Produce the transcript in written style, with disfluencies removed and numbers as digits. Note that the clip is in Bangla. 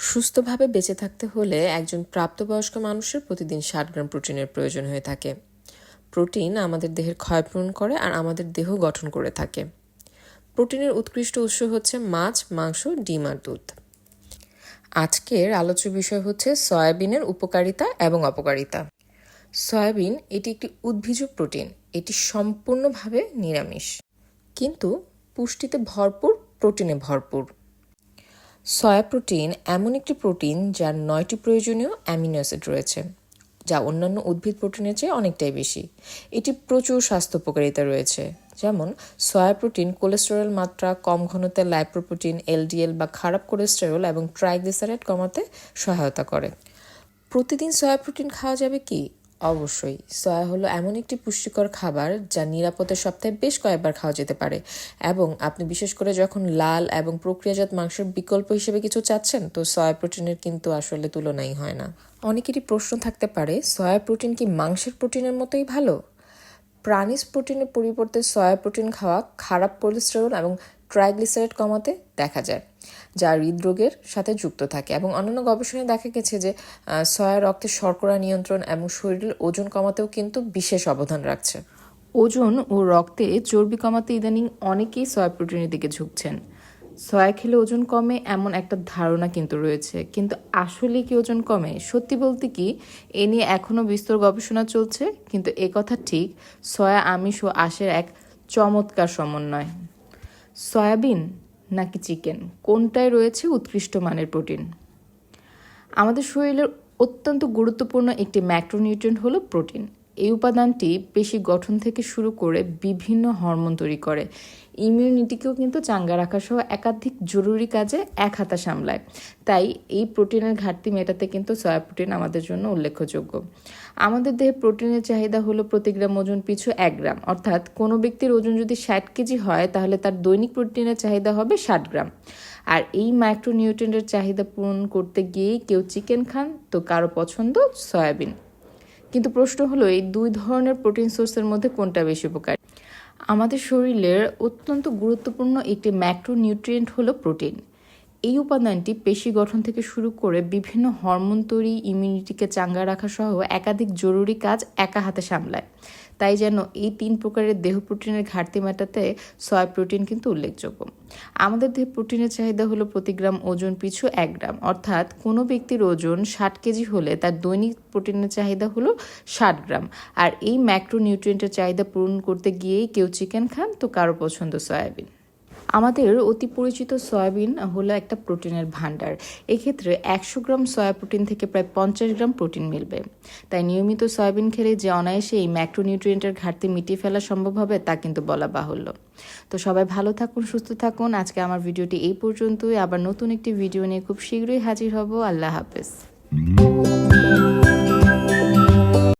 সুস্থভাবে বেঁচে থাকতে হলে একজন প্রাপ্তবয়স্ক মানুষের প্রতিদিন 60 গ্রাম প্রোটিনের প্রয়োজন হয়ে থাকে। প্রোটিন আমাদের দেহের ক্ষয়পূরণ করে আর আমাদের দেহ গঠন করে থাকে। প্রোটিনের উৎকৃষ্ট উৎস হচ্ছে মাছ, মাংস, ডিম আর দুধ। আজকের আলোচ্য বিষয় হচ্ছে সয়াবিনের উপকারিতা এবং অপকারিতা। সয়াবিন এটি একটি উদ্ভিজ প্রোটিন। এটি সম্পূর্ণভাবে নিরামিষ, কিন্তু পুষ্টিতে ভরপুর, প্রোটিনে ভরপুর। সয়া প্রোটিন এমন একটি প্রোটিন যার 9টি প্রয়োজনীয় অ্যামিনো অ্যাসিড রয়েছে, যা অন্যান্য উদ্ভিদ প্রোটিনের চেয়ে অনেকটাই বেশি। এটি প্রচুর স্বাস্থ্য উপকারিতা রয়েছে, যেমন সয়া প্রোটিন কোলেস্টেরল মাত্রা, কম ঘনত্বের লাইপোপ্রোটিন, এলডিএল বা খারাপ কোলেস্টেরল এবং ট্রাইগ্লিসারাইড কমাতে সহায়তা করে। প্রতিদিন সয়া প্রোটিন খাওয়া যাবে কি? অবশ্যই। সয়া হলো এমন একটি পুষ্টিকর খাবার যা নিরাপদে সপ্তাহে বেশ কয়েকবার খাওয়া যেতে পারে, এবং আপনি বিশেষ করে যখন লাল এবং প্রক্রিয়াজাত মাংসের বিকল্প হিসেবে কিছু চাচ্ছেন, তো সয়া প্রোটিনের কিন্তু আসলে তুলনাই হয় না। অনেকেরই প্রশ্ন থাকতে পারে, সয়া প্রোটিন কি মাংসের প্রোটিনের মতোই ভালো? প্রাণীজ প্রোটিনের পরিবর্তে সয়া প্রোটিন খাওয়া খারাপ কোলেস্টেরল এবং ট্রাইগ্লিসারাইড কমাতে দেখা যায়, যা হৃদরোগের সাথে যুক্ত থাকে। এবং অন্যান্য গবেষণায় দেখা গেছে যে সয়া রক্তের শর্করা নিয়ন্ত্রণ এবং শরীরের ওজন কমাতেও কিন্তু বিশেষ অবদান রাখছে। ওজন ও রক্তে চর্বি কমাতে ইদানিং অনেকেই সয়া প্রোটিনের দিকে ঝুঁকছেন। সয়া খেলে ওজন কমে এমন একটা ধারণা কিন্তু রয়েছে, কিন্তু আসলে কি ওজন কমে? সত্যি বলতে কি, এ নিয়ে এখনও বিস্তর গবেষণা চলছে, কিন্তু একথা ঠিক, সয়া আমিষ ও আঁশের এক চমৎকার সমন্বয়। সয়াবিন নাকি চিকেন, কোনটায় রয়েছে উৎকৃষ্ট মানের প্রোটিন? আমাদের শরীরের অত্যন্ত গুরুত্বপূর্ণ একটি ম্যাক্রোনিউট্রিয়েন্ট হলো প্রোটিন। এই উপাদানটি পেশি গঠন থেকে শুরু করে বিভিন্ন হরমোন তৈরি করে, ইমিউনিটিকেও কিন্তু চাঙ্গা রাখা সহ একাধিক জরুরি কাজে এক হাতে সামলায়। তাই এই প্রোটিনের ঘাটতি মেটাতে কিন্তু সয়া প্রোটিন আমাদের জন্য উল্লেখযোগ্য। আমাদের দেহে প্রোটিনের চাহিদা হলো প্রতি গ্রাম ওজন পিছু 1 গ্রাম, অর্থাৎ কোনো ব্যক্তির ওজন যদি 60 কেজি হয় তাহলে তার দৈনিক প্রোটিনের চাহিদা হবে 60 গ্রাম। আর এই মাইক্রোনিউট্রিয়েন্টের চাহিদা পূরণ করতে গিয়েই কেউ চিকেন খান, তো কারো পছন্দ সয়াবিন। কিন্তু প্রশ্ন হলো, এই দুই ধরনের প্রোটিন সোর্সের মধ্যে কোনটা বেশি উপকারী? আমাদের শরীরের অত্যন্ত গুরুত্বপূর্ণ একটি ম্যাক্রোনিউট্রিয়েন্ট হলো প্রোটিন। এই উপাদানটি পেশি গঠন থেকে শুরু করে বিভিন্ন হরমোন তৈরি, ইমিউনিটিকে চাঙ্গা রাখা সহ একাধিক জরুরি কাজ একা হাতে সামলায়। তাই যেন এই 3 প্রকারের দেহ প্রোটিনের ঘাটতি মেটাতে সয়া প্রোটিন কিন্তু উল্লেখযোগ্য। আমাদের দেহে প্রোটিনের চাহিদা হলো প্রতি গ্রাম ওজন পিছু 1 গ্রাম, অর্থাৎ কোনো ব্যক্তির ওজন 60 কেজি হলে তার দৈনিক প্রোটিনের চাহিদা হলো 60 গ্রাম। আর এই ম্যাক্রোনিউট্রিয়েন্টের চাহিদা পূরণ করতে গিয়েই কেউ চিকেন খান, তো কারো পছন্দ সয়াবিন। আমাদের অতি পরিচিত সয়াবিন হলো একটা প্রোটিনের ভাণ্ডার। এক্ষেত্রে 100 গ্রাম সয়া প্রোটিন থেকে প্রায় 50 গ্রাম প্রোটিন মিলবে। তাই নিয়মিত সয়াবিন খেলে যে অনায়াসে এই ম্যাক্রোনিউট্রিয়েন্টের ঘাটতি মিটিয়ে ফেলা সম্ভব হবে তা কিন্তু বলা বাহুল্য। তো সবাই ভালো থাকুন, সুস্থ থাকুন। আজকে আমার ভিডিওটি এই পর্যন্তই। আবার নতুন একটি ভিডিও নিয়ে খুব শীঘ্রই হাজির হব। আল্লাহ হাফেজ।